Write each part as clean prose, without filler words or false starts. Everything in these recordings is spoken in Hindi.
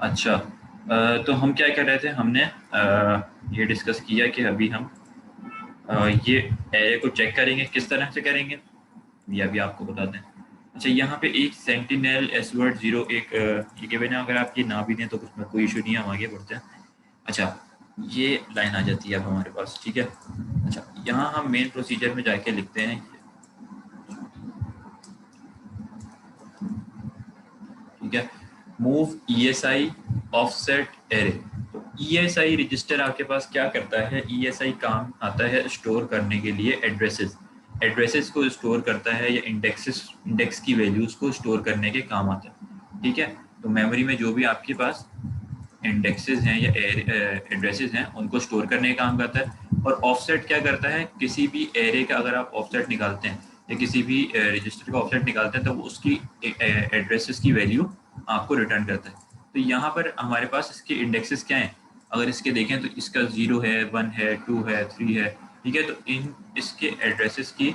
अच्छा, तो हम क्या कर रहे थे, हमने ये डिस्कस किया कि अभी हम ये एरे को चेक करेंगे, किस तरह से करेंगे ये अभी आपको बताते हैं। अच्छा, यहाँ पे एक सेंटिनल एसवर्ड जीरो एक ये गिवन है, अगर आप ये ना भी दें तो उसमें कोई इशू नहीं है, हम आगे बढ़ते हैं। अच्छा, ये लाइन आ जाती है अब हमारे पास, ठीक है। अच्छा, यहाँ हम मेन प्रोसीजर में जाके लिखते हैं, ठीक है, मूव ईएसआई ऑफसेट एरे। तो ईएसआई रजिस्टर आपके पास क्या करता है, ईएसआई काम आता है स्टोर करने के लिए एड्रेसेस, एड्रेसेस को स्टोर करता है, या इंडेक्स की वैल्यूज को स्टोर करने के काम आता है, ठीक है। तो मेमोरी में जो भी आपके पास इंडेक्सेस हैं या एड्रेसेस हैं उनको स्टोर करने का काम करता है। और ऑफसेट क्या करता है, किसी भी एरे का अगर आप ऑफसेट निकालते हैं या किसी भी रजिस्टर का ऑफसेट निकालते हैं तो वो उसकी एड्रेसेस की वैल्यू आपको रिटर्न करता है। तो यहाँ पर हमारे पास इसके इंडेक्सेस क्या हैं, अगर इसके देखें तो इसका 0 है, 1 है, 2 है, 3 है, ठीक है। तो इन इसके एड्रेसेस की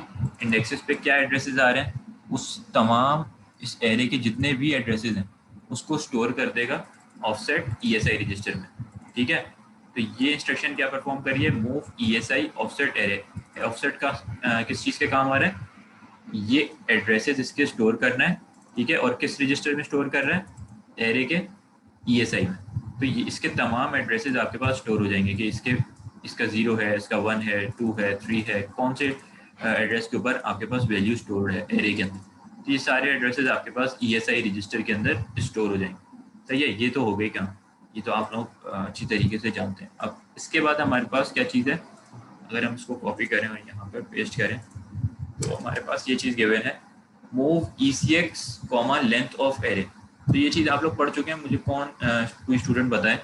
इंडेक्सेस पे क्या एड्रेसेस आ रहे हैं, उस तमाम इस एरे के जितने भी एड्रेसेस हैं उसको स्टोर कर देगा ऑफसेट ईएसआई रजिस्टर में, ठीक है। तो ये इंस्ट्रक्शन क्या परफॉर्म करिए, move ESI offset array. Offset का किस चीज़ के काम आ रहा है, ये एड्रेसेस इसके स्टोर करना है, ठीक है। और किस रजिस्टर में स्टोर कर रहा है, एरे के ईएसआई में। तो ये इसके तमाम एड्रेसेस आपके पास स्टोर हो जाएंगे कि इसका 0 है, इसका 1 है, 2 है, 3 है, कौन से एड्रेस के ऊपर आपके पास वैल्यू स्टोर्ड है एरे के अंदर। तो ये सारे एड्रेसेस आपके पास ईएसआई रजिस्टर के अंदर स्टोर हो जाएंगे। सही है, ये तो हो गई काम, ये तो आप लोग अच्छी तरीके से जानते हैं। अब इसके बाद हमारे पास क्या चीज़ है, अगर हम इसको कॉपी करें और यहाँ पर पेस्ट करें तो हमारे पास ये चीज़ गिवन है, move E C X comma length of array. तो ये चीज़ आप लोग पढ़ चुके हैं, मुझे कोई स्टूडेंट बताए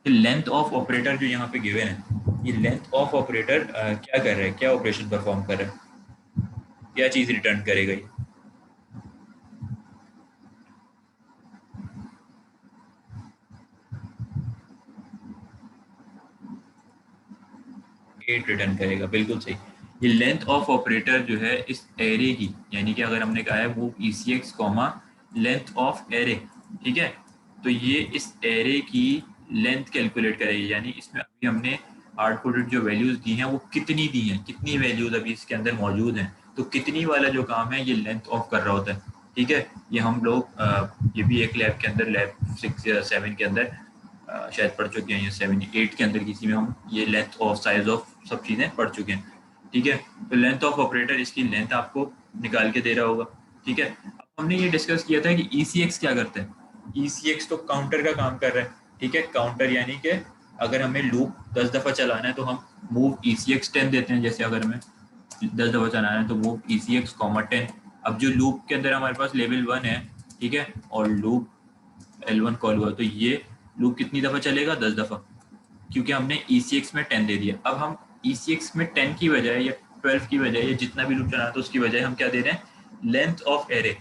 कि लेंथ ऑफ ऑपरेटर जो यहाँ पे गिवन है, ये लेंथ ऑफ ऑपरेटर क्या कर रहा है, क्या ऑपरेशन परफॉर्म कर रहा है, क्या चीज़ रिटर्न करेगा ये। 8 रिटर्न करेगा, बिल्कुल सही। ये लेंथ ऑफ ऑपरेटर जो है इस एरे की, यानी कि अगर हमने कहा है move E C X comma length of array, ठीक है। तो ये इस एरे की लेंथ कैलकुलेट करेगी, यानी इसमें अभी हमने हार्ड कोडेड जो वैल्यूज दी हैं वो कितनी दी हैं, कितनी वैल्यूज अभी इसके अंदर मौजूद हैं, तो कितनी वाला जो काम है ये लेंथ ऑफ कर रहा होता है, ठीक है। ये हम लोग ये भी एक लैब के अंदर, लैब 6 या 7 के अंदर शायद पढ़ चुके हैं, या 7 8 के अंदर किसी में हम ये लेंथ ऑफ साइज ऑफ सब चीज़ें पढ़ चुके हैं, ठीक है। तो लेंथ ऑफ ऑपरेटर इसकी लेंथ आपको निकाल के दे रहा होगा, ठीक है। अब हमने ये डिस्कस किया था कि ECX क्या करता है, ECX तो काउंटर का काम कर रहा है, ठीक है। काउंटर यानी कि अगर हमें लूप 10 दफ़ा चलाना है तो हम मूव ECX 10 देते हैं, जैसे अगर हमें 10 दफ़ा चलाना है तो मूव ECX कॉमा 10। अब जो लूप के अंदर हमारे पास लेवल 1 है, ठीक है, और लूप L1 कॉल हुआ, तो ये लूप कितनी दफ़ा चलेगा, 10 दफ़ा, क्योंकि हमने ECX में 10 दे दिया। अब हम ECX में 10 की बजाय या 12 की बजाय या जितना भी लूप चलाना था उसकी बजाय हम क्या दे रहे हैं, लेंथ ऑफ एरे,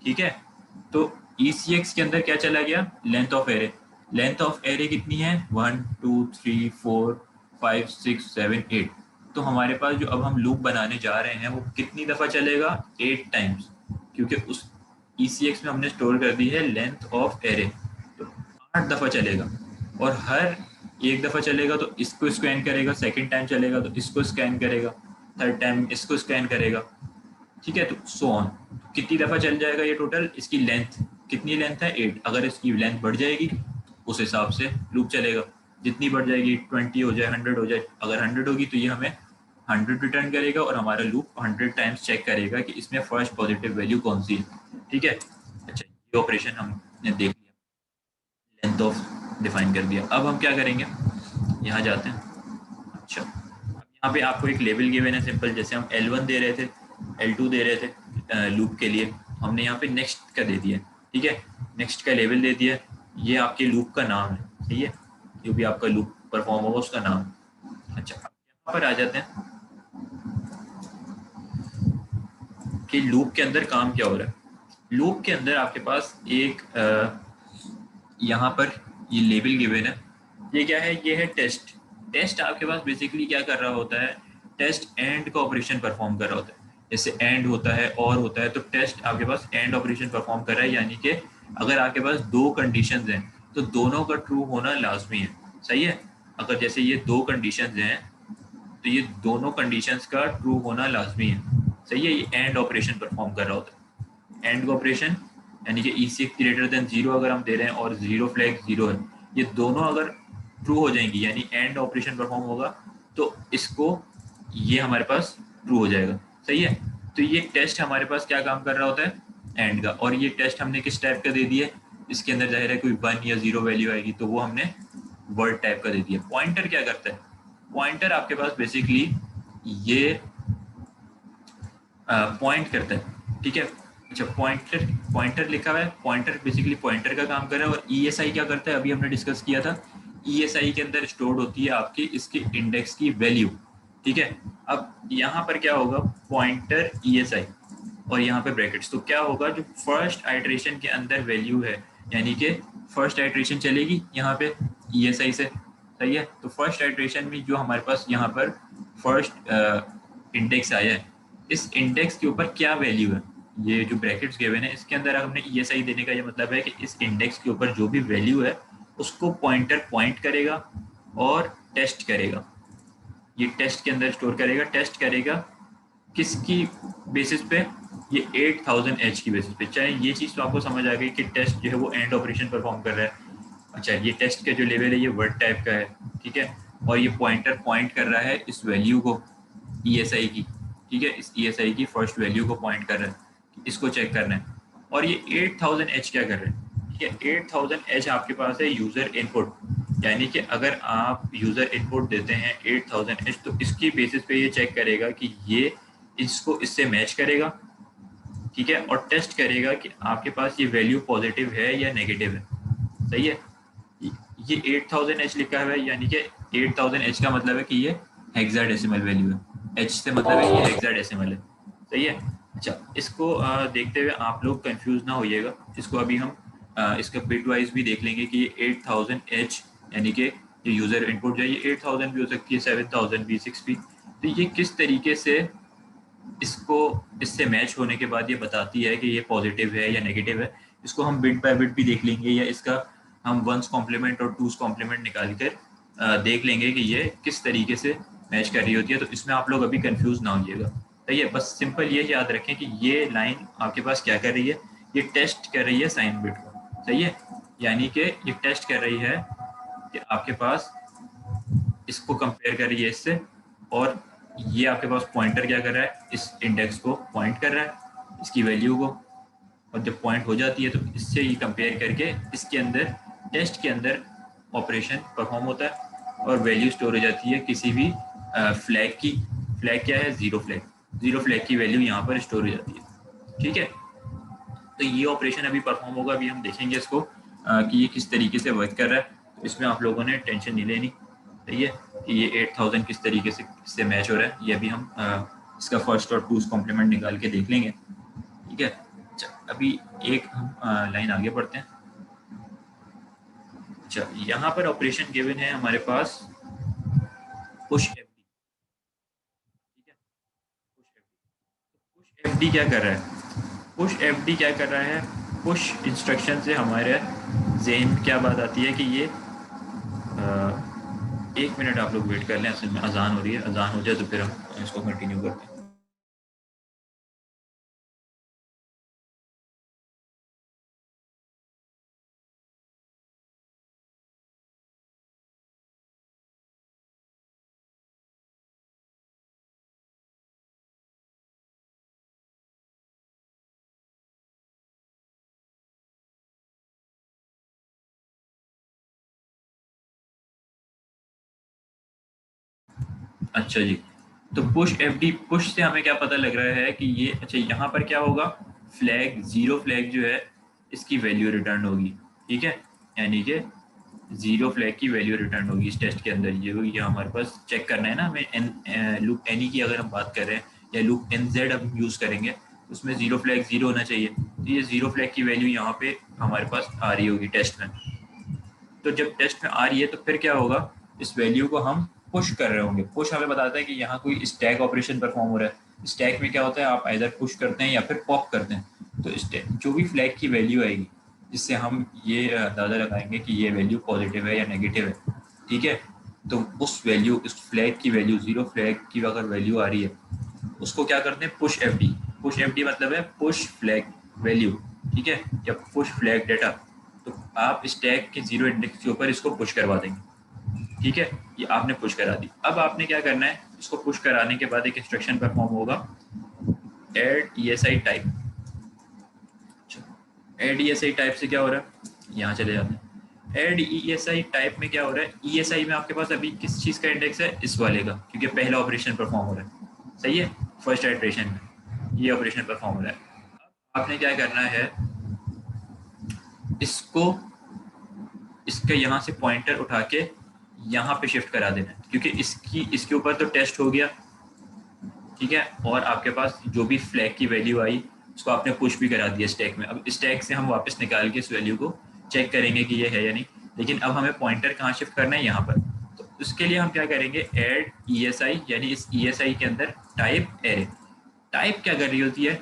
ठीक है। तो ECX के अंदर क्या चला गया, length of array. Length of array कितनी है, 1 2 3 4 5 6 7 8। तो हमारे पास जो अब हम लूप बनाने जा रहे हैं वो कितनी दफ़ा चलेगा, 8 टाइम्स, क्योंकि उस ECX में हमने स्टोर कर दी है लेंथ ऑफ एरे। तो 8 दफ़ा चलेगा, और हर एक दफ़ा चलेगा तो इसको स्कैन करेगा, सेकंड टाइम चलेगा तो इसको स्कैन करेगा, थर्ड टाइम इसको स्कैन करेगा, ठीक है। तो सो ऑन, कितनी दफ़ा चल जाएगा ये टोटल, इसकी लेंथ कितनी लेंथ है, 8। अगर इसकी लेंथ बढ़ जाएगी उस हिसाब से लूप चलेगा, जितनी बढ़ जाएगी 20 हो जाए, 100 हो जाए, अगर 100 होगी तो ये हमें 100 रिटर्न करेगा, और हमारा लूप 100 टाइम्स चेक करेगा कि इसमें फर्स्ट पॉजिटिव वैल्यू कौन सी है, ठीक है। अच्छा, ये ऑपरेशन हमने देख लिया, लेंथ ऑफ डिफाइन कर दिया। अब हम क्या करेंगे, यहाँ जाते हैं। अच्छा, अब यहाँ पे आपको एक लेवल गिवन है सिंपल, जैसे हम L1 दे रहे थे, L2 दे रहे थे लूप के लिए, हमने यहाँ पे नेक्स्ट का दे दिया, ठीक है। नेक्स्ट का लेवल दे दिया, ये आपके लूप का नाम है, सही है, जो भी आपका लूप परफॉर्म होगा उसका नाम। अच्छा, अब यहाँ पर आ जाते हैं कि लूप के अंदर काम क्या हो रहा है। लूप के अंदर आपके पास एक यहाँ पर ये लेबल गिवन है, ये क्या है, ये है टेस्ट। टेस्ट आपके पास बेसिकली क्या कर रहा होता है, टेस्ट एंड का ऑपरेशन परफॉर्म कर रहा होता है, जैसे एंड होता है और होता है, तो टेस्ट आपके पास एंड ऑपरेशन परफॉर्म कर रहा है, यानी कि अगर आपके पास दो कंडीशंस हैं तो दोनों का ट्रू होना लाजमी है, सही है। अगर जैसे ये दो कंडीशंस हैं तो ये दोनों कंडीशंस का ट्रू होना लाजमी है, सही है। ये एंड ऑपरेशन परफॉर्म कर रहा होता है, एंड ऑपरेशन यानी कि ECX ग्रेटर देन जीरो अगर हम दे रहे हैं और जीरो फ्लैग जीरो है, ये दोनों अगर ट्रू हो जाएंगी यानी एंड ऑपरेशन परफॉर्म होगा तो इसको ये हमारे पास ट्रू हो जाएगा, सही है। तो ये टेस्ट हमारे पास क्या काम कर रहा होता है, एंड का। और ये टेस्ट हमने किस टाइप का दे दिया है, इसके अंदर जाहिर है कोई 1 या 0 वैल्यू आएगी तो वो हमने वर्ड टाइप का दे दिया। पॉइंटर क्या करता है, पॉइंटर आपके पास बेसिकली ये पॉइंट करता है, ठीक है। अच्छा, पॉइंटर पॉइंटर लिखा हुआ है, पॉइंटर बेसिकली पॉइंटर का काम कर रहा है। और ESI क्या करता है, अभी हमने डिस्कस किया था, ESI के अंदर स्टोर्ड होती है आपकी इसके इंडेक्स की वैल्यू, ठीक है। अब यहाँ पर क्या होगा, पॉइंटर ESI और यहाँ पे ब्रैकेट्स, तो क्या होगा, जो फर्स्ट आइट्रेशन के अंदर वैल्यू है यानी कि फर्स्ट आइट्रेशन चलेगी यहाँ पे ESI से, सही है। तो फर्स्ट आइट्रेशन में जो हमारे पास यहाँ पर फर्स्ट इंडेक्स आया है, इस इंडेक्स के ऊपर क्या वैल्यू है, ये जो ब्रैकेट्स गिवन है इसके अंदर हमने ESI देने का ये मतलब है कि इस इंडेक्स के ऊपर जो भी वैल्यू है उसको पॉइंटर पॉइंट करेगा और टेस्ट करेगा। ये टेस्ट के अंदर स्टोर करेगा, टेस्ट करेगा किसकी बेसिस पे, ये 8000H की बेसिस पे। चाहे ये चीज़ तो आपको समझ आ गई कि टेस्ट जो है वो एंड ऑपरेशन परफॉर्म कर रहा है। अच्छा, ये टेस्ट का जो लेवल है ये वर्ड टाइप का है, ठीक है। और ये पॉइंटर पॉइंट कर रहा है इस वैल्यू को ESI की, ठीक है। इस ESI की फर्स्ट वैल्यू को पॉइंट कर रहा है, इसको चेक करना है। और ये 8000H क्या कर रहे हैं, ठीक है। 8000H आपके पास है यूज़र इनपुट, यानी कि अगर आप यूज़र इनपुट देते हैं 8000H तो इसकी बेसिस पे ये चेक करेगा कि ये इसको इससे मैच करेगा, ठीक है। और टेस्ट करेगा कि आपके पास ये वैल्यू पॉजिटिव है या नेगेटिव है, सही है। ये 8000H लिखा हुआ है यानी कि 8000H का मतलब है कि ये हेक्साडेसिमल वैल्यू है, H से मतलब है ये हेक्साडेसिमल है, सही है। अच्छा, इसको देखते हुए आप लोग कंफ्यूज ना होइएगा, इसको अभी हम इसका बिट वाइज भी देख लेंगे कि ये 8000H यानी कि ये यूज़र इनपुट जो है ये 8000 भी हो सकती है, 7000 भी, 6 भी। तो ये किस तरीके से इसको इससे मैच होने के बाद ये बताती है कि ये पॉजिटिव है या नेगेटिव है, इसको हम बिट बाय बिट भी देख लेंगे, या इसका हम वंस कॉम्प्लीमेंट और टूस कॉम्प्लीमेंट निकाल कर देख लेंगे कि ये किस तरीके से मैच कर रही होती है। तो इसमें आप लोग अभी कंफ्यूज ना होइएगा, सही है। बस सिंपल ये याद रखें कि ये लाइन आपके पास क्या कर रही है, ये टेस्ट कर रही है साइन बिट को, सही है। यानी कि ये टेस्ट कर रही है कि आपके पास इसको कंपेयर कर रही है इससे, और ये आपके पास पॉइंटर क्या कर रहा है, इस इंडेक्स को पॉइंट कर रहा है इसकी वैल्यू को। और जब पॉइंट हो जाती है तो इससे ये कंपेयर करके इसके अंदर टेस्ट के अंदर ऑपरेशन परफॉर्म होता है और वैल्यू स्टोर हो जाती है किसी भी फ्लैग की। फ्लैग क्या है, जीरो फ्लैग, जीरो फ्लैग की वैल्यू यहाँ पर स्टोर हो जाती है, ठीक है। तो ये ऑपरेशन अभी परफॉर्म होगा, अभी हम देखेंगे इसको कि ये किस तरीके से वर्क कर रहा है। तो इसमें आप लोगों ने टेंशन नहीं लेनी, सही है, कि ये 8000 किस तरीके से इससे मैच हो रहा है, ये अभी हम इसका फर्स्ट और टूस कॉम्प्लीमेंट निकाल के देख लेंगे, ठीक है। अच्छा, अभी एक हम लाइन आगे बढ़ते हैं। अच्छा, यहाँ पर ऑपरेशन गिवन है हमारे पास पुश एफडी, ठीक है। पुश एफडी क्या कर रहा है, पुश एफडी क्या कर रहा है, पुश इंस्ट्रक्शन से हमारे जहन में क्या बात आती है कि ये एक मिनट आप लोग वेट कर लें, असल में अजान हो रही है, अजान हो जाए तो फिर हम इसको कंटिन्यू करते हैं। अच्छा जी, तो पुश एफडी, पुश से हमें क्या पता लग रहा है कि ये, अच्छा यहाँ पर क्या होगा, फ्लैग जीरो फ्लैग जो है इसकी वैल्यू रिटर्न होगी, ठीक है। यानी कि जीरो फ्लैग की वैल्यू रिटर्न होगी इस टेस्ट के अंदर। ये हमारे पास चेक करना है ना हमें, लूप एनी की अगर हम बात कर रहे हैं या लूप NZ अब यूज़ करेंगे, उसमें जीरो फ्लैग जीरो होना चाहिए। तो ये जीरो फ्लैग की वैल्यू यहाँ पे हमारे पास आ रही होगी टेस्ट में। तो जब टेस्ट में आ रही है तो फिर क्या होगा, इस वैल्यू को हम पुश कर रहे होंगे। पुश हमें बताता है कि यहाँ कोई स्टैक ऑपरेशन परफॉर्म हो रहा है। स्टैक में क्या होता है, आप आइदर पुश करते हैं या फिर पॉप करते हैं। तो जो भी फ्लैग की वैल्यू आएगी, जिससे हम ये अंदाज़ा लगाएंगे कि ये वैल्यू पॉजिटिव है या नेगेटिव है। ठीक है, तो उस वैल्यू, उस फ्लैग की वैल्यू, जीरो फ्लैग की अगर वैल्यू आ रही है, उसको क्या करते हैं, push F D. Push F D मतलब है पुश फ्लैग वैल्यू। ठीक है, या पुश फ्लैग डेटा। तो आप स्टैक के जीरो इंडेक्स के ऊपर इसको पुश करवा देंगे। ठीक है, ये आपने पुश करा दी। अब आपने क्या करना है, इसको पुश कराने के बाद एक इंस्ट्रक्शन परफॉर्म होगा, add E S I type. Add E S I type से क्या हो रहा है, यहाँ चले जाते हैं। Add E S I type में क्या हो रहा है, ई एस आई में आपके पास अभी किस चीज़ का इंडेक्स है, इस वाले का, क्योंकि पहला ऑपरेशन परफॉर्म हो रहा है। सही है, फर्स्ट आइट्रेशन में ये ऑपरेशन परफॉर्म हो रहा है। आपने क्या करना है, इसको, इसके यहाँ से पॉइंटर उठा के यहाँ पे शिफ्ट करा देना है, क्योंकि इसके ऊपर तो टेस्ट हो गया। ठीक है, और आपके पास जो भी फ्लैग की वैल्यू आई उसको आपने पुश भी करा दिया स्टैक में। अब स्टैक से हम वापस निकाल के इस वैल्यू को चेक करेंगे कि ये है या नहीं। लेकिन अब हमें पॉइंटर कहाँ शिफ्ट करना है, यहाँ पर। तो उसके लिए हम क्या करेंगे, एड ई एस आई, यानी इस ई एस आई के अंदर टाइप एरे। टाइप क्या कर रही होती है,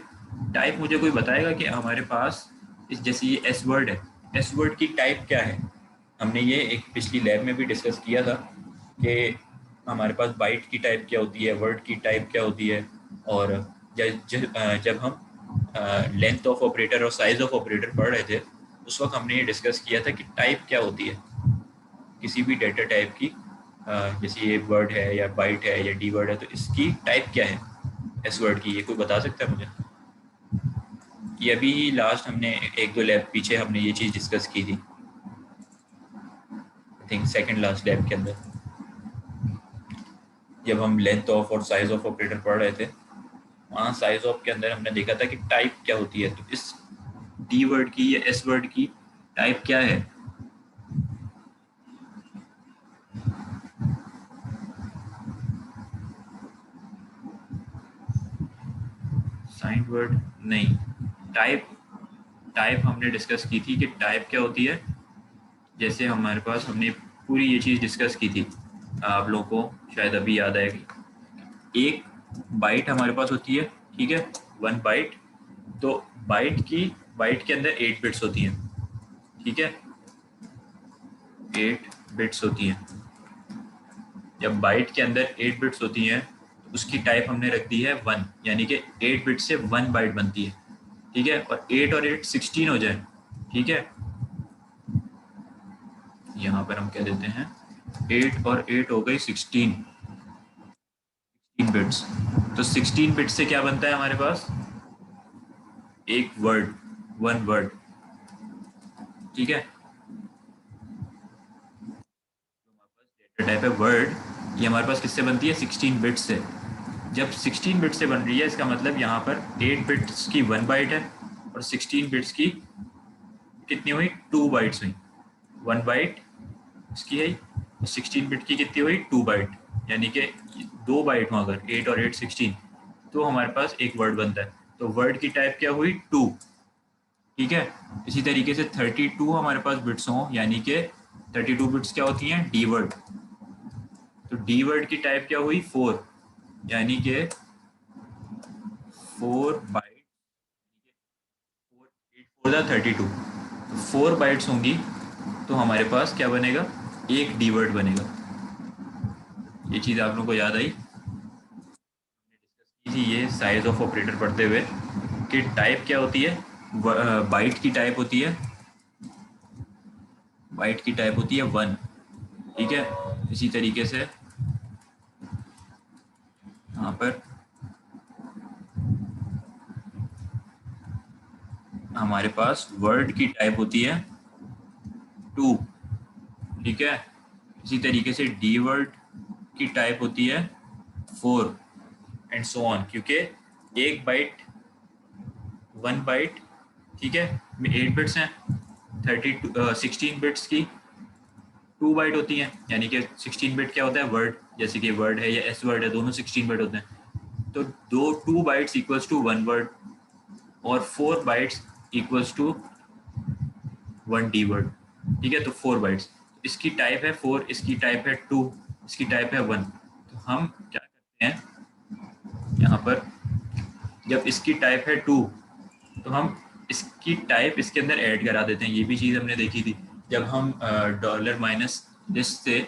टाइप मुझे कोई बताएगा कि हमारे पास इस, जैसे ये एस वर्ड है, एस वर्ड की टाइप क्या है। हमने ये एक पिछली लैब में भी डिस्कस किया था कि हमारे पास बाइट की टाइप क्या होती है, वर्ड की टाइप क्या होती है। और जब हम लेंथ ऑफ ऑपरेटर और साइज ऑफ ऑपरेटर पढ़ रहे थे, उस वक्त हमने ये डिस्कस किया था कि टाइप क्या होती है किसी भी डेटा टाइप की। जैसे ये वर्ड है या बाइट है या डी वर्ड है, तो इसकी टाइप क्या है एस वर्ड की, ये कोई बता सकता है मुझे। ये अभी लास्ट हमने एक दो लैब पीछे हमने ये चीज़ डिस्कस की थी, I think second last lab के अंदर, जब हम लेंथ ऑफ और साइज ऑफ ऑपरेटर पढ़ रहे थे। वहाँ साइज ऑफ के अंदर हमने देखा था कि टाइप क्या होती है। तो इस डी वर्ड की या एस वर्ड की टाइप क्या है। साइंड वर्ड नहीं, टाइप। टाइप हमने डिस्कस की थी कि टाइप क्या होती है। जैसे हमारे पास हमने पूरी ये चीज़ डिस्कस की थी, आप लोगों को शायद अभी याद आएगी। एक बाइट हमारे पास होती है, ठीक है, वन बाइट। तो बाइट के अंदर 8 बिट्स होती हैं। ठीक है, 8 बिट्स होती हैं। जब बाइट के अंदर 8 बिट्स होती हैं तो उसकी टाइप हमने रख दी है 1, यानी कि 8 बिट से 1 बाइट बनती है। ठीक है, और 8 और 8 16 हो जाए। ठीक है, यहाँ पर हम कह देते हैं 8 और 8 हो गई 16 बिट्स। तो 16 बिट्स से क्या बनता है हमारे पास, एक वर्ड, वन वर्ड। ठीक है, डेटा टाइप है वर्ड, ये हमारे पास किससे बनती है, 16 बिट्स से। जब 16 बिट से बन रही है, इसका मतलब यहाँ पर 8 बिट्स की 1 बाइट है और 16 बिट्स की कितनी हुई, 2 बाइट्स हुई। 1 बाइट इसकी है, 16 बिट की कितनी हुई, 2 बाइट। यानी कि 2 बाइट हो अगर 8 और 8 16, तो हमारे पास एक वर्ड बनता है। तो वर्ड की टाइप क्या हुई, 2। ठीक है, इसी तरीके से 32 हमारे पास बिट्स हों, यानी कि 32 बिट्स क्या होती हैं, डी वर्ड। तो डी वर्ड की टाइप क्या हुई, 4, यानी कि 4 बाइट। 32, तो 4 बाइट्स होंगी, तो हमारे पास क्या बनेगा, एक डी वर्ड बनेगा। ये चीज़ आप लोगों को याद आई, थी ये साइज ऑफ ऑपरेटर पढ़ते हुए कि टाइप क्या होती है, बाइट की टाइप होती है, बाइट की टाइप होती है 1। ठीक है, इसी तरीके से यहाँ पर हमारे पास वर्ड की टाइप होती है 2। ठीक है, इसी तरीके से डी वर्ड की टाइप होती है 4, एंड सो ऑन, क्योंकि एक बाइट, 1 बाइट, ठीक है, में 8 बिट्स हैं। 16 बिट्स की 2 बाइट होती हैं, यानी कि 16 बिट क्या होता है, वर्ड, जैसे कि वर्ड है या एस वर्ड है, दोनों 16 बिट होते हैं। तो 2 बाइट्स इक्वल्स टू 1 वर्ड, और 4 bytes equals to 1 D word. ठीक है, तो 4 बाइट्स, इसकी टाइप है 4, इसकी टाइप है 2, इसकी टाइप है 1। तो हम क्या करते हैं यहाँ पर, जब इसकी टाइप है 2, तो हम इसकी टाइप इसके अंदर ऐड करा देते हैं। ये भी चीज़ हमने देखी थी जब हम डॉलर माइनस लिस्ट से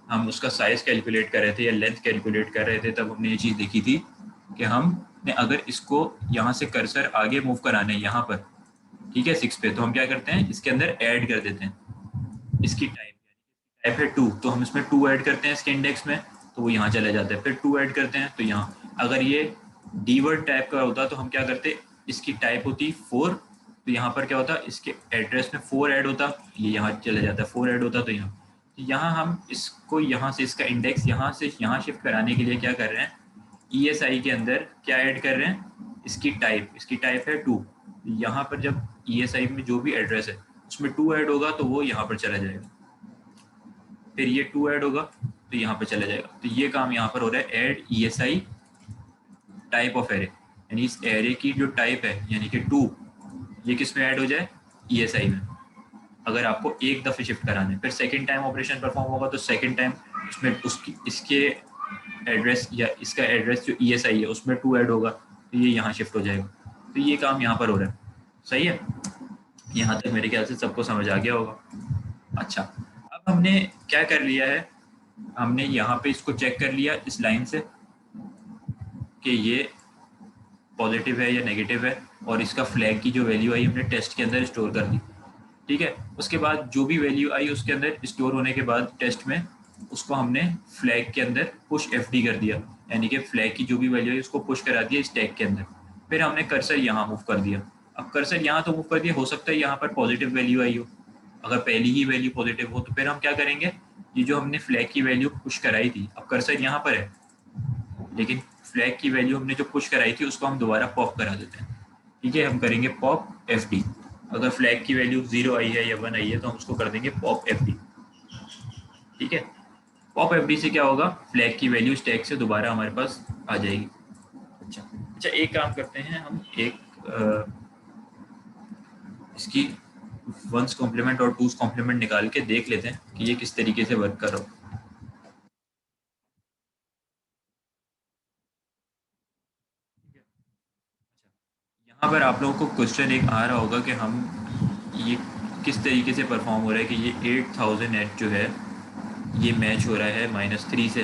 हम उसका साइज कैलकुलेट कर रहे थे या लेंथ कैलकुलेट कर रहे थे, तब हमने ये चीज़ देखी थी कि हमने अगर इसको यहाँ से कर्सर आगे मूव कराना है यहाँ पर, ठीक है, 6 पे, तो हम क्या करते हैं इसके अंदर ऐड कर देते हैं इसकी टाइप है 2, तो हम इसमें 2 ऐड करते हैं इसके इंडेक्स में, तो वो यहाँ चला जाता है। फिर 2 ऐड करते हैं तो यहाँ, अगर ये डी वर्ड टाइप का होता तो हम क्या करते, इसकी टाइप होती 4, तो यहाँ पर क्या होता, इसके एड्रेस में 4 ऐड होता, ये यहाँ चला जाता, 4 ऐड होता, तो यहाँ हम इसको यहाँ से इसका इंडेक्स यहाँ से यहाँ शिफ्ट कराने के लिए क्या कर रहे हैं, ESI के अंदर क्या ऐड कर रहे हैं, इसकी टाइप है 2। यहाँ पर जब ESI में जो भी एड्रेस है उसमें 2 ऐड होगा तो वो यहाँ पर चला जाएगा, फिर ये 2 ऐड होगा तो यहाँ पर चला जाएगा। तो ये काम यहाँ पर हो रहा है, add ESI type of array, यानी इस एरे की जो टाइप है यानी कि 2, ये किस में ऐड हो जाए, ESI में। अगर आपको एक दफ़े शिफ्ट कराना है, फिर सेकंड टाइम ऑपरेशन परफॉर्म होगा तो सेकंड टाइम उसमें इसके एड्रेस या इसका एड्रेस जो ESI है उसमें 2 ऐड होगा तो ये यहाँ शिफ्ट हो जाएगा। तो ये काम यहाँ पर हो रहा है, सही है। यहाँ तक मेरे ख्याल से सबको समझ आ गया होगा। अच्छा, अब हमने क्या कर लिया है, हमने यहाँ पे इसको चेक कर लिया इस लाइन से कि ये पॉजिटिव है या नेगेटिव है, और इसका फ्लैग की जो वैल्यू आई हमने टेस्ट के अंदर स्टोर कर दी, ठीक है। उसके बाद जो भी वैल्यू आई उसके अंदर स्टोर होने के बाद टेस्ट में उसको हमने फ्लैग के अंदर पुश FD कर दिया, यानी कि फ्लैग की जो भी वैल्यू आई उसको पुश करा दिया स्टैक के अंदर। फिर हमने कर्सर यहाँ मूव कर दिया। अब कर्सर यहाँ तो मूव कर दिया, हो सकता है यहाँ पर पॉजिटिव वैल्यू आई हो, अगर पहली ही वैल्यू पॉजिटिव हो तो फिर हम क्या करेंगे, ये जो हमने फ्लैग की वैल्यू पुश कराई थी, अब कर्सर यहाँ पर है लेकिन फ्लैग की वैल्यू हमने जो पुश कराई थी उसको हम दोबारा पॉप करा देते हैं, ठीक है। हम करेंगे पॉप FD। अगर फ्लैग की वैल्यू 0 आई है या 1 आई है तो हम उसको कर देंगे पॉप FD, ठीक है। पॉप FD से क्या होगा, फ्लैग की वैल्यू स्टैक से दोबारा हमारे पास आ जाएगी। अच्छा, एक काम करते हैं हम, एक इसकी वंस कॉम्प्लीमेंट और टूस कॉम्प्लीमेंट निकाल के देख लेते हैं कि ये किस तरीके से वर्क कर रहा हो। यहाँ पर आप लोगों को क्वेश्चन एक आ रहा होगा कि हम ये किस तरीके से परफॉर्म हो रहा है कि ये 8008 जो है ये मैच हो रहा है -3 से,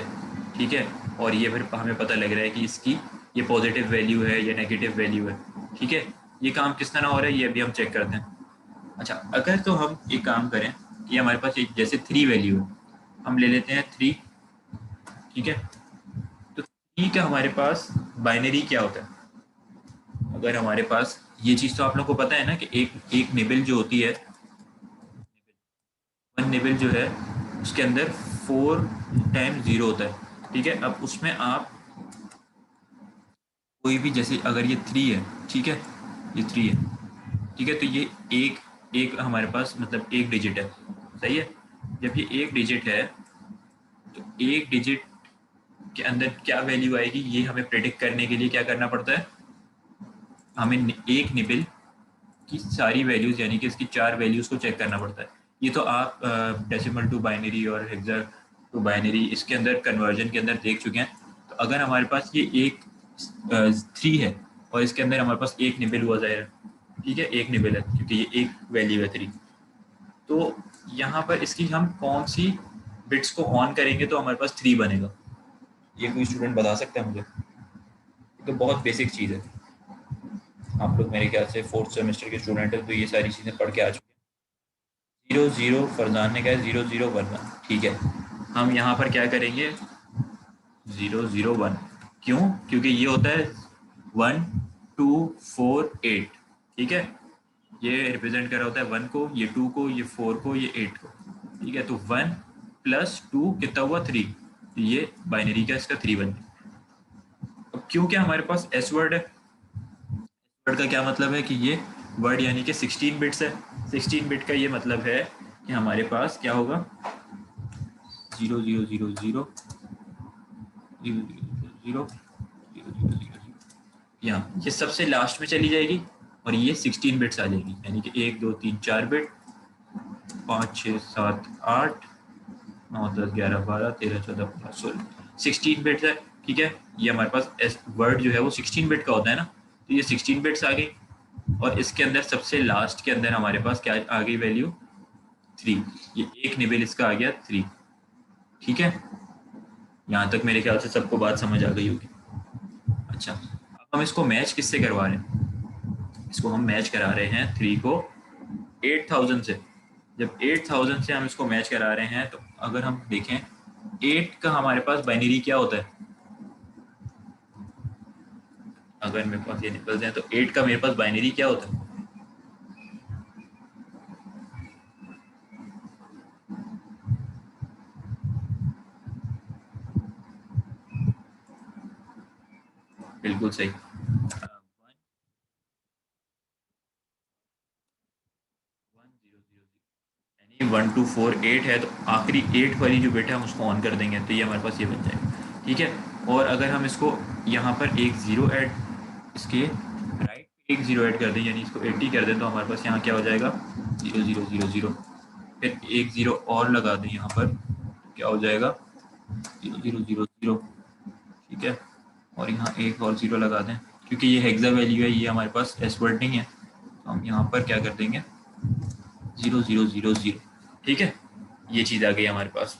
ठीक है, और ये फिर हमें पता लग रहा है कि इसकी ये पॉजिटिव वैल्यू है या नेगेटिव वैल्यू है, ठीक है। ये काम किस तरह हो रहा है ये अभी हम चेक करते हैं। अच्छा, अगर तो हम एक काम करें कि हमारे पास एक जैसे 3 वैल्यू है, हम ले लेते हैं 3, ठीक है। तो 3 का हमारे पास बाइनरी क्या होता है, अगर हमारे पास ये चीज़ तो आप लोग को पता है ना कि एक निबल जो होती है, 1 निबल जो है उसके अंदर 4 टाइम्स 0 होता है, ठीक है। अब उसमें आप कोई भी, जैसे अगर ये 3 है, ठीक है, ये 3 है, ठीक है, तो ये एक एक हमारे पास मतलब एक डिजिट है, सही है। जब ये एक डिजिट है तो एक डिजिट के अंदर क्या वैल्यू आएगी ये हमें प्रेडिक्ट करने के लिए क्या करना पड़ता है, हमें एक निबल की सारी वैल्यूज यानी कि इसकी 4 वैल्यूज को चेक करना पड़ता है। ये तो आप डेसिमल टू बाइनरी और हेक्सा टू बाइनरी इसके अंदर कन्वर्जन के अंदर देख चुके हैं। तो अगर हमारे पास ये एक 3 है और इसके अंदर हमारे पास एक निबल हुआ जाएगा, ठीक है, एक निबल है क्योंकि ये एक वैल्यू है 3, तो यहाँ पर इसकी हम कौन सी बिट्स को ऑन करेंगे तो हमारे पास 3 बनेगा, ये कोई स्टूडेंट बता सकता है मुझे। ये तो बहुत बेसिक चीज़ है, आप लोग मेरे ख्याल से 4th सेमेस्टर के स्टूडेंट है तो ये सारी चीज़ें पढ़ के आ चुके हैं। 0 0 फरजान ने कहा 0 0 1, ठीक है। हम यहाँ पर क्या करेंगे 0 0 1, क्यों, क्योंकि ये होता है 1 2 4 8, ठीक है, ये रिप्रेजेंट कर रहा होता है 1 को, ये 2 को, ये 4 को, ये 8 को, ठीक है। तो 1 + 2 कितना हुआ 3, तो ये बाइनरी का इसका 3 बन गया। अब क्योंकि हमारे पास S वर्ड है, वर्ड का क्या मतलब है कि ये वर्ड यानी कि 16 बिट्स है, 16 बिट का ये मतलब है कि हमारे पास क्या होगा 0 0 0 0 0 0 0 0, यहाँ ये सबसे लास्ट में चली जाएगी और ये 16 बिट्स आ जाएगी, यानी कि 1 2 3 4 बिट, 5 6 7 8 9 10 11 12 13 14 15 16, 16 बिट्स है, ठीक है। ये हमारे पास वर्ड जो है वो 16 बिट का होता है ना, तो ये 16 बिट्स आ गई। और इसके अंदर सबसे लास्ट के अंदर हमारे पास क्या आ गई वैल्यू 3, ये एक निबल इसका आ गया 3। ठीक है, यहाँ तक मेरे ख्याल से सबको बात समझ आ गई होगी। अच्छा, अब हम इसको मैच किससे करवा रहे हैं? इसको हम मैच करा रहे हैं 3 को 8000 से। जब 8000 से हम इसको मैच करा रहे हैं तो अगर हम देखें 8 का हमारे पास बाइनरी क्या होता है, अगर मेरे पास ये निकल हैं तो 8 का मेरे पास बाइनरी क्या होता है? बिल्कुल सही। 1248 है, तो आखिरी 8 वाली जो बेटा हम उसको ऑन कर देंगे तो ये हमारे पास ये बन जाएगा। ठीक है, और अगर हम इसको यहाँ पर एक ज़ीरो ऐड, इसके राइट एक ज़ीरो ऐड कर दें, यानी इसको 80 कर दें, तो हमारे पास यहाँ क्या हो जाएगा 0000। फिर एक ज़ीरो और लगा दें यहाँ पर, क्या हो जाएगा 0000। ठीक है, और यहाँ एक और ज़ीरो लगा दें, क्योंकि ये हेक्सा वैल्यू है, ये हमारे पास एस वर्ड नहीं है, तो हम यहाँ पर क्या कर देंगे 0000। ठीक है, ये चीज़ आ गई हमारे पास।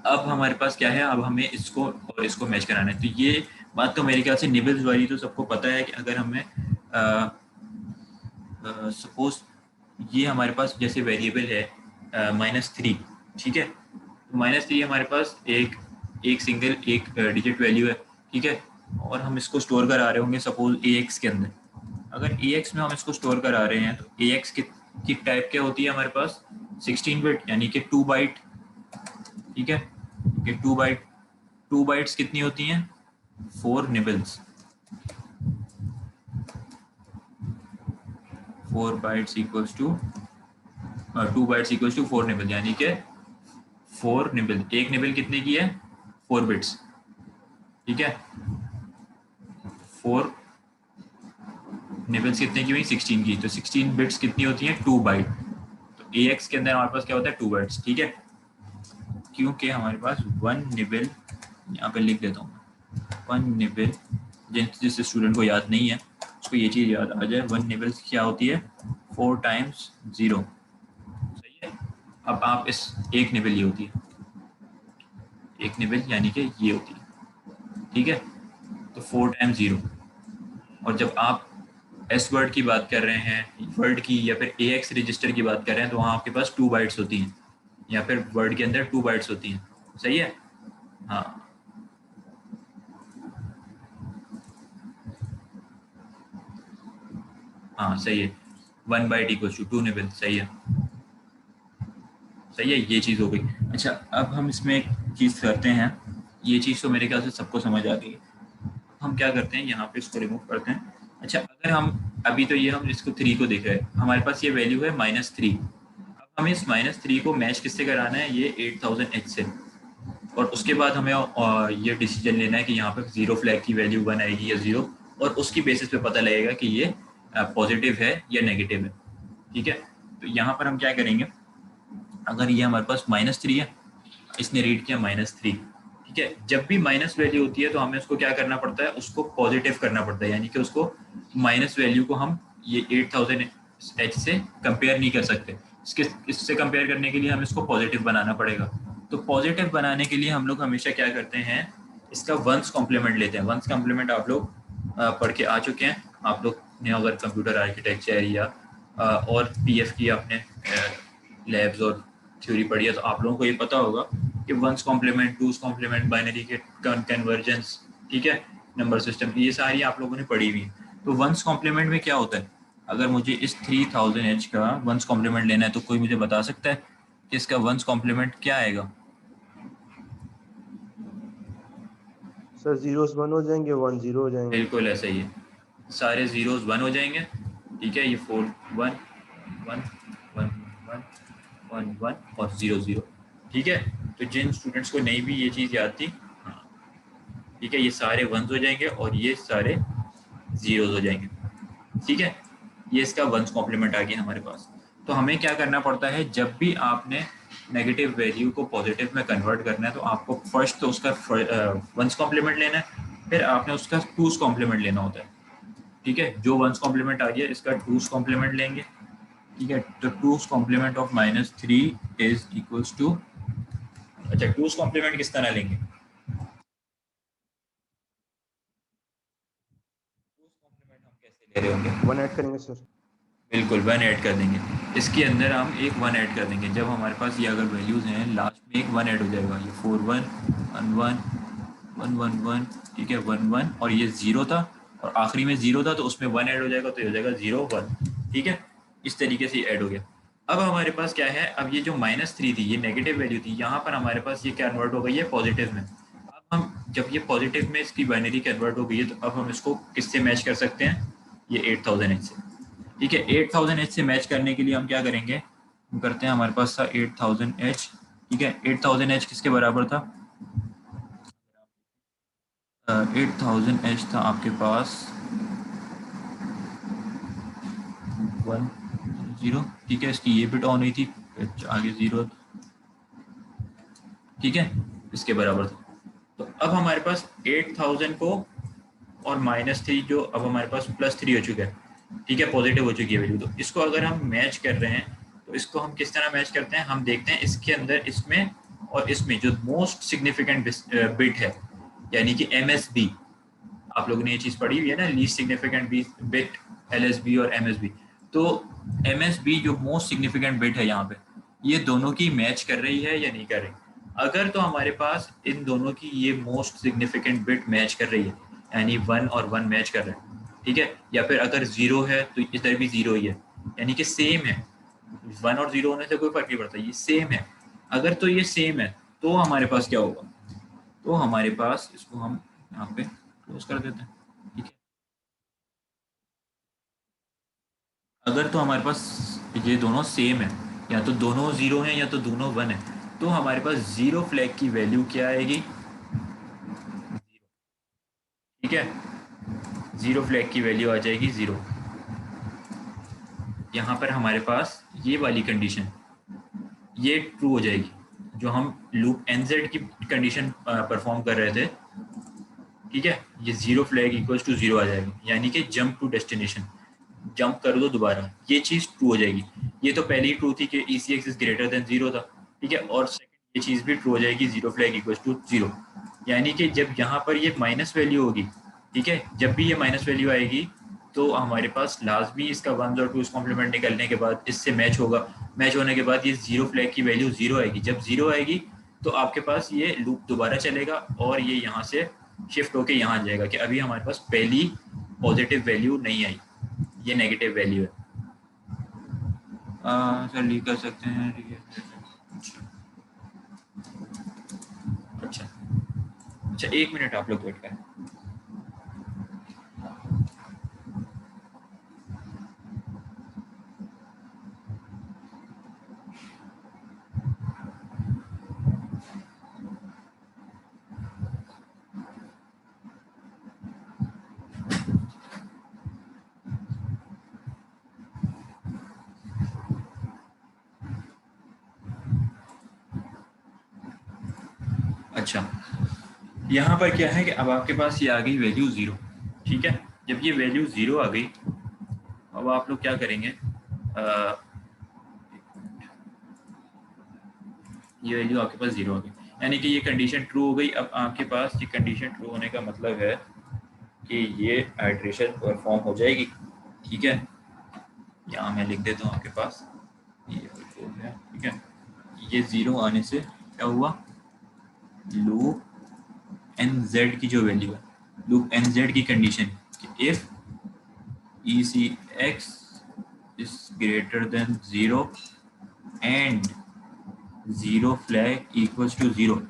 अब हमारे पास क्या है, अब हमें इसको और इसको मैच कराना है। तो ये बात तो मेरे ख्याल से निबल्स वाली तो सबको पता है कि अगर हमें सपोज ये हमारे पास जैसे वेरिएबल है -3। ठीक है, -3 हमारे पास एक एक सिंगल एक डिजिट वैल्यू है। ठीक है, और हम इसको स्टोर करा रहे होंगे सपोज AX के अंदर। अगर AX में हम इसको स्टोर करा रहे हैं तो AX की टाइप क्या होती है हमारे पास 16 बिट, यानी कि 2 बाइट। ठीक है, कि 2 बाइट, 2 बाइट्स कितनी होती हैं 4 nibbles. 4 bytes equals to 2 bytes equals to 4 nibble, यानी कि 4 निबल, एक निबल कितने की है 4 बिट्स। ठीक है, 4 निबल्स कितने की हुई 16 की, तो 16 बिट्स कितनी होती हैं 2 बाइट। तो AX के अंदर हमारे पास क्या होता है 2 बाइट्स। ठीक है, क्योंकि हमारे पास 1 निबल, यहाँ पे लिख देता हूँ 1 निबल, जिस स्टूडेंट को याद नहीं है उसको ये चीज़ याद आ जाए, 1 निबल क्या होती है 4 टाइम्स 0। सही है, अब आप इस एक निबल ये होती है, एक निबल यानी कि ये होती है। ठीक है, तो 4 टाइम्स 0। और जब आप एस वर्ड की बात कर रहे हैं, वर्ड की, या फिर AX रजिस्टर की बात कर रहे हैं, तो वहाँ आपके पास 2 बाइट्स होती हैं, या फिर वर्ड के अंदर 2 बाइट्स होती हैं। सही है, हाँ हाँ सही है, 1 बाइट इक्वल टू 2 निबल। सही है, सही है, ये चीज़ हो गई। अच्छा, अब हम इसमें एक चीज़ करते हैं, ये चीज़ तो मेरे ख्याल से सबको समझ आ गई है। हम क्या करते हैं, यहाँ पे इसको रिमूव करते हैं। अच्छा, अगर हम अभी तो ये हम इसको 3 को देख रहे हैं, हमारे पास ये वैल्यू है -3। अब हमें इस -3 को मैच किससे कराना है, ये 8000H से। और उसके बाद हमें ये डिसीजन लेना है कि यहाँ पर जीरो फ्लैग की वैल्यू 1 आएगी या 0, और उसकी बेसिस पे पता लगेगा कि ये पॉजिटिव है या नेगेटिव है। ठीक है, तो यहाँ पर हम क्या करेंगे, अगर ये हमारे पास -3 है, इसने रीड किया -3। ठीक है, जब भी माइनस वैल्यू होती है तो हमें उसको क्या करना पड़ता है, उसको पॉजिटिव करना पड़ता है, यानी कि उसको माइनस वैल्यू को हम ये 8000H से कंपेयर नहीं कर सकते। इससे कंपेयर करने के लिए हमें इसको पॉजिटिव बनाना पड़ेगा। तो पॉजिटिव बनाने के लिए हम लोग हमेशा क्या करते हैं, इसका वंस कॉम्प्लीमेंट लेते हैं। वंस कॉम्प्लीमेंट आप लोग पढ़ के आ चुके हैं, आप लोग ने अगर कंप्यूटर आर्किटेक्चर या और PF की आपने लैब्स और थ्योरी पढ़ी है तो आप लोगों को ये पता होगा कि वंस कॉम्प्लीमेंट, टूस कॉम्प्लीमेंट, बाइनरी के कन्वर्जेंस, ठीक है, नंबर सिस्टम, ये सारी आप लोगों ने पढ़ी हुई है। तो वंस कॉम्प्लीमेंट में क्या होता है, अगर मुझे इस 3000H का वंस कॉम्प्लीमेंट लेना है तो कोई मुझे बता सकता है कि इसका वंस कॉम्प्लीमेंट क्या आएगा? सर जीरोस 1 हो जाएंगे, 1 0 हो जाएंगे। बिल्कुल ऐसा ही है, सारे जीरोस 1 हो जाएंगे। ठीक है, ये 4 1 1 1 1 1 1 और 0 0। ठीक है, तो जिन स्टूडेंट्स को नहीं भी ये चीज़ याद थी, हाँ ठीक है, ये सारे 1s हो जाएंगे और ये सारे 0s हो जाएंगे। ठीक है, ये इसका वंस कॉम्प्लीमेंट आ गया हमारे पास। तो हमें क्या करना पड़ता है, जब भी आपने नेगेटिव वैल्यू को पॉजिटिव में कन्वर्ट करना है तो आपको फर्स्ट तो उसका वंस कॉम्प्लीमेंट लेना है, फिर आपने उसका टूस कॉम्प्लीमेंट लेना होता है। ठीक है, जो वंस कॉम्प्लीमेंट आ गया इसका टूस कॉम्प्लीमेंट लेंगे। ठीक है, तो two's complement of -3 is equals to, अच्छा टूस कॉम्प्लीमेंट किस तरह लेंगे, टूस कॉम्प्लीमेंट हम कैसे ले रहे होंगे, 1 ऐड करेंगे सर। बिल्कुल 1 ऐड कर देंगे। इसके अंदर हम एक 1 ऐड कर देंगे। जब हमारे पास ये अगर वैल्यूज़ हैं लास्ट में एक 1 ऐड हो जाएगा, ये 4 1 1 1 1 1 1, ठीक है 1 1, और ये 0 था और आखिरी में 0 था तो उसमें 1 ऐड हो जाएगा तो ये हो जाएगा 0 1। ठीक है, इस तरीके से ऐड हो गया। अब हमारे पास क्या है, अब ये जो -3 थी ये नेगेटिव वैल्यू थी, यहाँ पर हमारे पास ये कन्वर्ट हो गई है पॉजिटिव में। अब हम जब ये पॉजिटिव में इसकी बाइनरी कन्वर्ट हो गई है तो अब हम इसको किससे मैच कर सकते हैं, ये 8000H से। ठीक है, 8000H से मैच करने के लिए हम क्या करेंगे, हम करते हैं, हमारे पास था 8000H। ठीक है, 8000H किसके बराबर था, 8000H था आपके पास 1 0। ठीक है, इसकी ये बिट ऑन हुई थी, आगे 0, ठीक है, इसके बराबर था। तो अब हमारे पास 8000 को और -3 जो अब हमारे पास +3 हो चुका है, ठीक है, पॉजिटिव हो चुकी है वैल्यू। तो इसको अगर हम मैच कर रहे हैं तो इसको हम किस तरह मैच करते हैं, हम देखते हैं इसके अंदर इसमें और इसमें जो मोस्ट सिग्निफिकेंट बिट है, यानी कि MSB, आप लोगों ने ये चीज़ पढ़ी हुई है ना, लीस्ट सिग्निफिकेंट बिट, LSB और MSB। तो MSB जो मोस्ट सिग्निफिकेंट बिट है यहाँ पे, ये दोनों की मैच कर रही है या नहीं कर रही। अगर तो हमारे पास इन दोनों की ये मोस्ट सिग्निफिकेंट बिट मैच कर रही है, यानी 1 और 1 मैच कर रहे हैं, ठीक है, या फिर अगर 0 है तो इधर भी 0 ही है, यानी कि सेम है, 1 और 0 होने से कोई फर्क नहीं पड़ता, ये सेम है। अगर तो ये सेम है तो हमारे पास क्या होगा, तो हमारे पास, इसको हम यहाँ पे क्लोज कर देते हैं। ठीक है, अगर तो हमारे पास ये दोनों सेम है, या तो दोनों 0 हैं या तो दोनों 1 है, तो हमारे पास 0 फ्लैग की वैल्यू क्या आएगी, ठीक है, 0 फ्लैग की वैल्यू आ जाएगी 0। यहाँ पर हमारे पास ये वाली कंडीशन ये ट्रू हो जाएगी, जो हम लूप NZ की कंडीशन परफॉर्म कर रहे थे। ठीक है, ये 0 फ्लैग इक्वल्स टू 0 आ जाएगा, यानी कि जंप टू डेस्टिनेशन, जंप कर दो दोबारा, ये चीज़ ट्रू हो जाएगी। ये तो पहली ट्रू थी कि ECX इज ग्रेटर देन 0 था, ठीक है, और सेकंड ये चीज़ भी ट्रू हो जाएगी, 0 फ्लैग इक्वल्स टू 0, यानी कि जब यहाँ पर ये माइनस वैल्यू होगी, ठीक है, जब भी ये माइनस वैल्यू आएगी तो हमारे पास लाजमी इसका 1 और 2 कॉम्प्लीमेंट निकलने के बाद इससे मैच होगा, मैच होने के बाद ये 0 फ्लैग की वैल्यू 0 आएगी। जब 0 आएगी तो आपके पास ये लूप दोबारा चलेगा और ये यहाँ से शिफ्ट होके यहाँ आ जाएगा कि अभी हमारे पास पहली पॉजिटिव वैल्यू नहीं आई, ये नेगेटिव वैल्यू है। सर लीक कर सकते हैं, ठीक है, अच्छा अच्छा 1 मिनट आप लोग वेट करें। अच्छा, यहाँ पर क्या है कि अब आपके पास ये आ गई वैल्यू 0, ठीक है, जब ये वैल्यू 0 आ गई अब आप लोग क्या करेंगे, ये वैल्यू आपके पास 0 आ गई, यानी कि ये कंडीशन ट्रू हो गई। अब आपके पास ये कंडीशन ट्रू होने का मतलब है कि ये हाइड्रेशन परफॉर्म हो जाएगी। ठीक है, यहाँ मैं लिख देता हूँ आपके पास, ये हो गया, ठीक है, ये 0 आने से क्या हुआ, लूप NZ की जो वैल्यू है, लूप NZ की condition if ECX is greater than 0 and 0 flag equals to 0,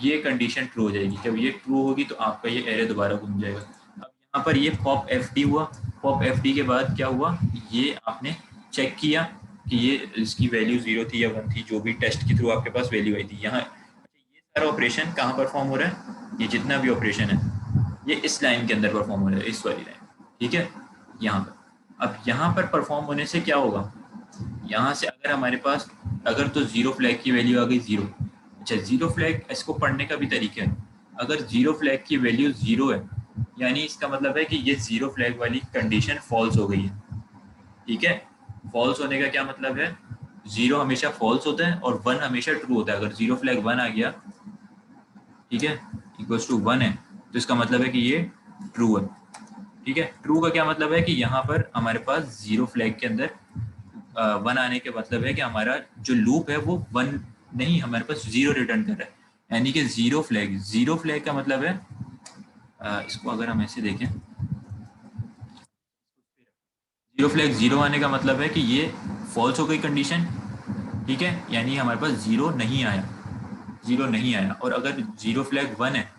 ये कंडीशन ट्रू हो जाएगी। जब ये ट्रू होगी तो आपका ये एरे दोबारा घूम जाएगा। अब यहाँ पर ये पॉप FD हुआ, पॉप FD के बाद क्या हुआ, ये आपने चेक किया कि ये इसकी वैल्यू 0 थी या 1 थी, जो भी टेस्ट के थ्रू आपके पास वैल्यू आई थी। यहाँ ये सारा ऑपरेशन कहाँ परफॉर्म हो रहा है, ये जितना भी ऑपरेशन है ये इस लाइन के अंदर परफॉर्म हो रहा है, इस वाली लाइन, ठीक है, यहाँ पर। अब यहाँ पर परफॉर्म होने से क्या होगा, यहाँ से अगर हमारे पास अगर तो 0 फ्लैग की वैल्यू आ गई 0, अच्छा 0 फ्लैग इसको पढ़ने का भी तरीका है, अगर 0 फ्लैग की वैल्यू 0 है यानी इसका मतलब है कि ये जीरो फ्लैग वाली कंडीशन फॉल्स हो गई है। ठीक है, फॉल्स होने का क्या मतलब है, जीरो हमेशा फॉल्स होता है और वन हमेशा ट्रू होता है। अगर जीरो फ्लैग वन आ गया, ठीक है, इक्वल्स टू वन है, तो इसका मतलब है कि ये ट्रू है। ठीक है, ट्रू का क्या मतलब है कि यहाँ पर हमारे पास जीरो फ्लैग के अंदर वन आने के मतलब है कि हमारा जो लूप है वो वन नहीं, हमारे पास जीरो रिटर्न कर रहा है। यानी कि जीरो फ्लैग का मतलब है, इसको अगर हम ऐसे देखें, जीरो फ्लैग जीरो आने का मतलब है कि ये फॉल्स हो गई कंडीशन। ठीक है, यानी हमारे पास जीरो नहीं आया, जीरो नहीं आया। और अगर जीरो फ्लैग वन है,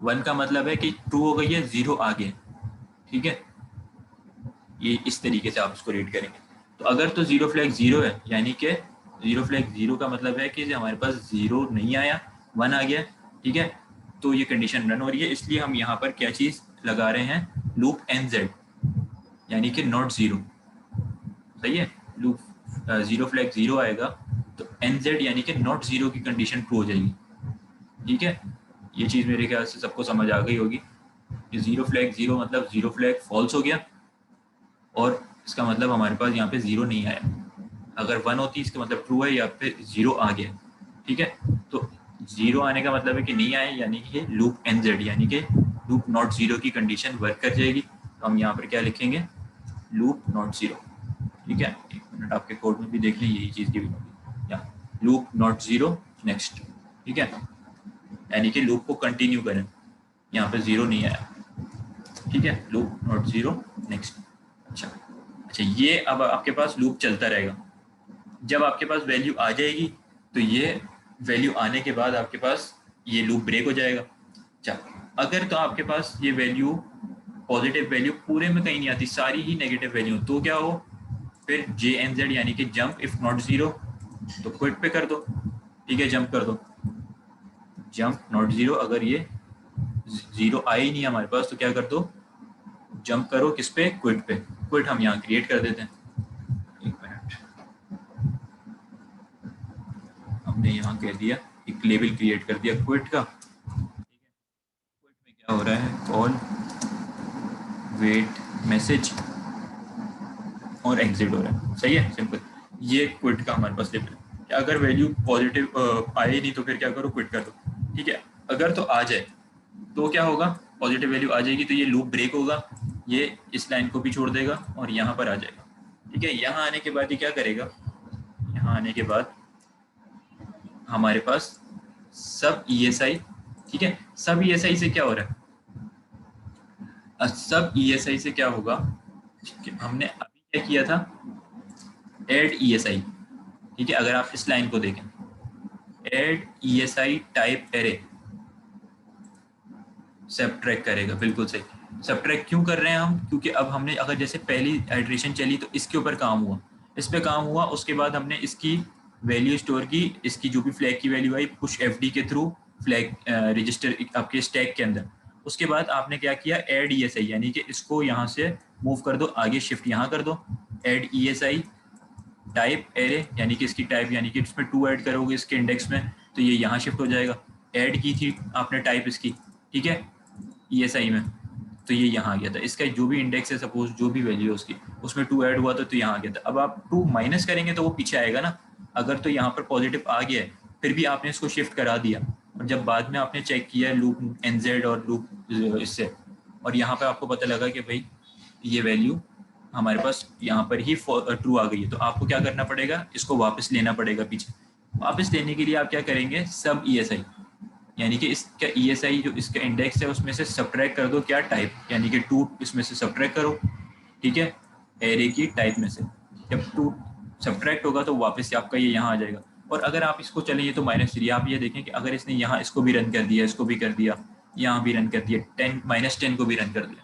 वन का मतलब है कि ट्रू हो गई है, जीरो आ गया। ठीक है, ये इस तरीके से आप इसको रीड करेंगे। तो अगर तो जीरो फ्लैग जीरो है, यानी कि जीरो फ्लैग जीरो का मतलब है कि हमारे पास जीरो नहीं आया, वन आ गया। ठीक है, तो ये कंडीशन रन हो रही है, इसलिए हम यहाँ पर क्या चीज़ लगा रहे हैं, लूप एन जेड, यानी कि नॉट जीरो। सही है, लूप जीरो फ्लैग जीरो आएगा तो एन जेड यानी कि नॉट जीरो की कंडीशन ट्रू हो जाएगी। ठीक है, ये चीज़ मेरे ख्याल से सबको समझ आ गई होगी कि जीरो फ्लैग जीरो मतलब जीरो फ्लैग फॉल्स हो गया, और इसका मतलब हमारे पास यहाँ पे जीरो नहीं आया। अगर वन होती इसका मतलब ट्रू है, या फिर जीरो आ गया। ठीक है, तो जीरो आने का मतलब है कि नहीं आए, यानी कि लूप एन जेड यानी कि लूप नॉट जीरो की कंडीशन वर्क कर जाएगी। तो हम यहाँ पर क्या लिखेंगे, लूप नॉट जीरो। ठीक है, एक मिनट, आपके कोड में भी देख लें, यही चीज़ गिवन होगी, या लूप नॉट जीरो नेक्स्ट। ठीक है, यानी कि लूप को कंटिन्यू करें, यहाँ पे जीरो नहीं आया। ठीक है, लूप नॉट जीरो नेक्स्ट। अच्छा अच्छा, ये अब आपके पास लूप चलता रहेगा। जब आपके पास वैल्यू आ जाएगी तो ये वैल्यू आने के बाद आपके पास ये लूप ब्रेक हो जाएगा। अच्छा, अगर तो आपके पास ये वैल्यू पॉजिटिव वैल्यू पूरे में कहीं नहीं आती, सारी ही नेगेटिव वैल्यू, तो क्या हो, फिर जे एन जेड यानी कि जंप इफ नॉट जीरो, तो क्विट पे कर दो। ठीक है, जंप कर दो, जंप नॉट जीरो। अगर ये जीरो आए ही नहीं हमारे पास तो क्या कर दो, जंप करो किस पे, क्विट पे। क्विट हम यहाँ क्रिएट कर देते हैं, एक मिनट, हमने यहाँ कह दिया, एक लेबल क्रिएट कर दिया क्विट का। क्विट में क्या हो रहा है, कॉल वेट मैसेज और एग्जिट हो रहा है। सही है, सिंपल। ये क्विट का हमारे पास लेबल है। अगर वैल्यू पॉजिटिव आए नहीं तो फिर क्या करो, क्विट कर दो। ठीक है, अगर तो आ जाए तो क्या होगा, पॉजिटिव वैल्यू आ जाएगी तो ये लूप ब्रेक होगा, ये इस लाइन को भी छोड़ देगा और यहाँ पर आ जाएगा। ठीक है, यहाँ आने के बाद ये क्या करेगा, यहाँ आने के बाद हमारे पास सब ई एस आई। ठीक है, सब ई एस आई से क्या हो रहा है, सब ई एस आई से क्या होगा, हमने अभी क्या किया था, एड ई एस आई। ठीक है, अगर आप इस लाइन को देखें, add E S I type array subtract करेगा, बिल्कुल सही। सबट्रैक्ट क्यों कर रहे हैं हम, क्योंकि अब हमने अगर जैसे पहली आइट्रेशन चली तो इसके ऊपर काम हुआ, इस पे काम हुआ, उसके बाद हमने इसकी वैल्यू स्टोर की, इसकी जो भी फ्लैग की value I push F D के थ्रू फ्लैग रजिस्टर आपके स्टैक के अंदर। उसके बाद आपने क्या किया, एड ई एस आई, यानी कि इसको यहाँ से मूव कर दो आगे, शिफ्ट यहाँ कर दो, add E S I type array, यानी कि इसकी टाइप, यानी कि इसमें टू ऐड करोगे इसके इंडेक्स में तो ये यहाँ शिफ्ट हो जाएगा। ऐड की थी आपने टाइप इसकी, ठीक है, ESI में, तो ये यहाँ आ गया था। इसका जो भी इंडेक्स है, सपोज जो भी वैल्यू है उसकी, उसमें टू ऐड हुआ था तो यहाँ आ गया था। अब आप टू माइनस करेंगे तो वो पीछे आएगा ना। अगर तो यहाँ पर पॉजिटिव आ गया है, फिर भी आपने इसको शिफ्ट करा दिया, और जब बाद में आपने चेक किया लूप NZ और लूप इससे, और यहाँ पर आपको पता लगा कि भाई ये वैल्यू हमारे पास यहाँ पर ही ट्रू आ गई है, तो आपको क्या करना पड़ेगा, इसको वापस लेना पड़ेगा पीछे। वापस लेने के लिए आप क्या करेंगे, सब ESI, यानी कि इसका ESI जो इसका इंडेक्स है उसमें से सब्ट्रैक्ट कर दो क्या, टाइप, यानी कि टू इसमें से सब्ट्रैक्ट करो। ठीक है, एरे की टाइप में से जब टू सब्ट्रैक्ट होगा तो वापस से आपका ये यहाँ आ जाएगा। और अगर आप इसको चलेंगे तो -3, आप ये देखें कि अगर इसने यहाँ इसको भी रन कर दिया, इसको भी कर दिया, यहाँ भी रन कर दिया, 10 -10 को भी रन कर दिया।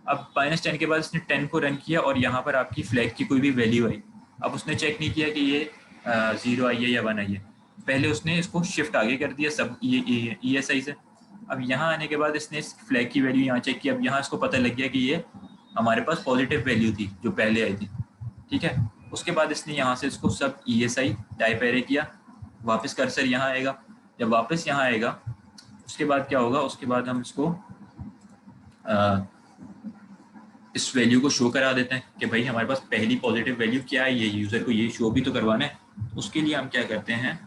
अब -10 के बाद इसने 10 को रन किया और यहाँ पर आपकी फ्लैग की कोई भी वैल्यू आई। अब उसने चेक नहीं किया कि ये 0 आई है या 1 आई है, पहले उसने इसको शिफ्ट आगे कर दिया सब ये ESI से। अब यहाँ आने के बाद इसने इस फ्लैग की वैल्यू यहाँ चेक किया, अब यहाँ इसको पता लग गया कि ये हमारे पास पॉजिटिव वैल्यू थी जो पहले आई थी। ठीक है, उसके बाद इसने यहाँ से इसको सब ESI टाइप एरे किया, वापस कर्सर यहाँ आएगा। जब वापस यहाँ आएगा उसके बाद क्या होगा, उसके बाद हम इसको इस वैल्यू को शो करा देते हैं कि भाई हमारे पास पहली पॉजिटिव वैल्यू क्या है, ये यूज़र को ये शो भी तो करवाना है। उसके लिए हम क्या करते हैं,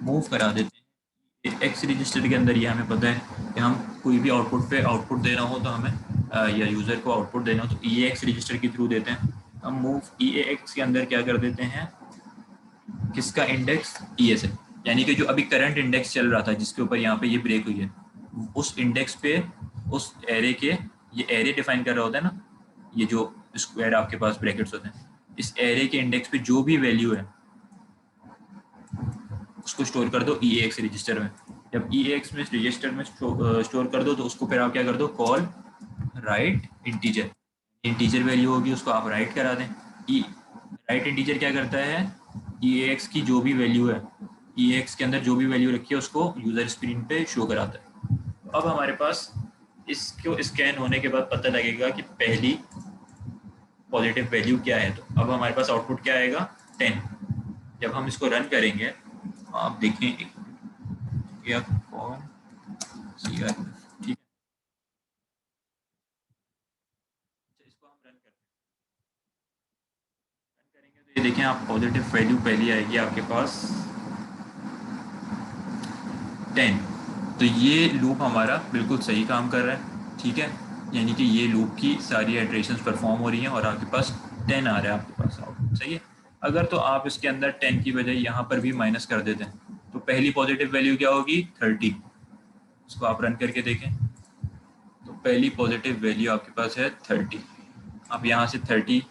मूव करा देते हैं एक्स रजिस्टर के अंदर। ये हमें पता है कि हम कोई भी आउटपुट पे आउटपुट देना हो तो हमें या यूज़र को आउटपुट देना हो तो ई एक्स रजिस्टर के थ्रू देते हैं। हम मूव ई एक्स के अंदर क्या कर देते हैं, किसका इंडेक्स, ई एस है, यानी कि जो अभी करंट इंडेक्स चल रहा था जिसके ऊपर यहाँ पे ये ब्रेक हुई है, उस इंडेक्स पे उस एरे के, ये एरे डिफाइन कर रहा होता है ना, ये जो स्क्वायर आपके पास ब्रैकेट्स होते हैं, इस एरे के इंडेक्स पे जो भी वैल्यू है उसको स्टोर कर दो ई एक्स रजिस्टर में। जब ई एक्स में रजिस्टर में स्टोर कर दो तो उसको फिर आप क्या कर दो, call right integer, integer value होगी उसको आप राइट करा दें। ई राइट इंटीजर क्या करता है, ई एक्स की जो भी वैल्यू है, ई एक्स के अंदर जो भी वैल्यू रखी है उसको यूज़र स्क्रीन पे शो कराता है। तो अब हमारे पास इसको स्कैन होने के बाद पता लगेगा कि पहली पॉजिटिव वैल्यू क्या है। तो अब हमारे पास आउटपुट क्या आएगा, 10। जब हम इसको रन करेंगे आप देखें या कौन सी आर, ठीक है, इसको हम रन करते हैं, रन करेंगे तो ये देखें आप पॉजिटिव वैल्यू पहली आएगी आपके पास 10। तो ये लूप हमारा बिल्कुल सही काम कर रहा है, ठीक है, यानी कि ये लूप की सारी इटरेशंस परफॉर्म हो रही हैं और आपके पास 10 आ रहा है आपके पास आउटपुट, सही है। अगर तो आप इसके अंदर 10 की बजाय यहाँ पर भी माइनस कर देते हैं तो पहली पॉजिटिव वैल्यू क्या होगी, 30। इसको आप रन करके देखें तो पहली पॉजिटिव वैल्यू आपके पास है 30। आप यहाँ से 30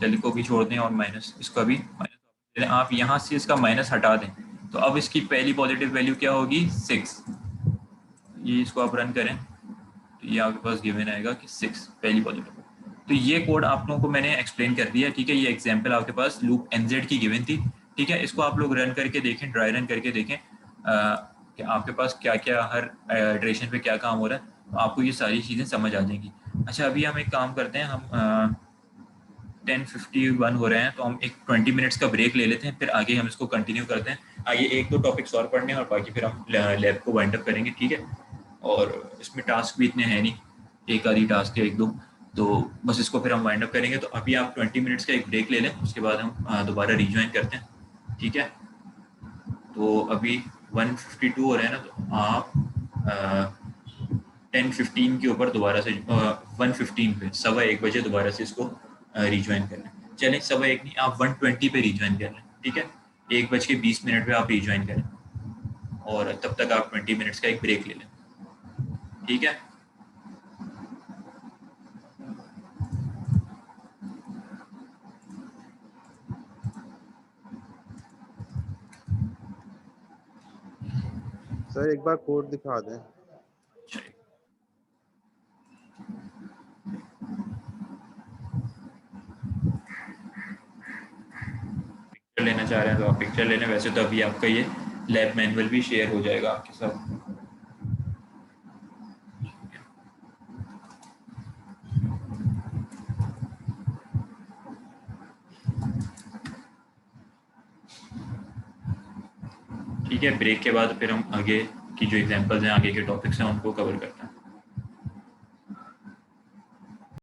चल को भी छोड़ दें और माइनस, इसका भी माइनस, आप यहाँ से इसका माइनस हटा दें तो अब इसकी पहली पॉजिटिव वैल्यू क्या होगी, 6। ये इसको आप रन करें तो ये आपके पास गिवन आएगा कि 6 पहली पॉजिटिव। तो ये कोड आप लोगों को मैंने एक्सप्लेन कर दिया, ठीक है। ये एग्जांपल आपके पास लूप एनजेड की गिवन थी, ठीक है। इसको आप लोग रन करके देखें, ड्राई रन करके देखें कि आपके पास क्या क्या हर इटरेशन पे क्या काम हो रहा है, तो आपको ये सारी चीज़ें समझ आ जाएंगी। अच्छा, अभी हम एक काम करते हैं, हम 10:51 हो रहे हैं तो हम एक 20 मिनट्स का ब्रेक ले लेते हैं, फिर आगे हम इसको कंटिन्यू करते हैं। आइए एक दो टॉपिक्स और पढ़ने हैं और बाकी फिर हम लैब को वाइंड अप करेंगे, ठीक है। और इसमें टास्क भी इतने हैं नहीं, एक आधी टास्क है, एक दो, तो बस इसको फिर हम वाइंड अप करेंगे। तो अभी आप 20 मिनट्स का एक ब्रेक ले लें, उसके बाद हम दोबारा रिज्वाइन करते हैं, ठीक है। तो अभी 152 हो रहे हैं ना, तो आप 10:15 के ऊपर दोबारा से 1:15 पे 1:15 दोबारा से इसको रिज्वाइन कर लें। चलें, 1:15 नहीं, आप 1:20 पे रिज्वाइन कर लें, ठीक है। 1:20 पे आप रिज्वाइन करें और तब तक आप 20 मिनट्स का एक ब्रेक ले लें, ठीक है। सर एक बार कोड दिखा दें। पिक्चर लेना चाह रहे हैं तो आप पिक्चर लेने, वैसे तो अभी आपका ये लैब मैनुअल भी शेयर हो जाएगा आपके साथ। ठीक है, ब्रेक के बाद फिर हम आगे की जो एग्जांपल्स हैं, आगे के टॉपिक्स हैं, उनको कवर करते हैं।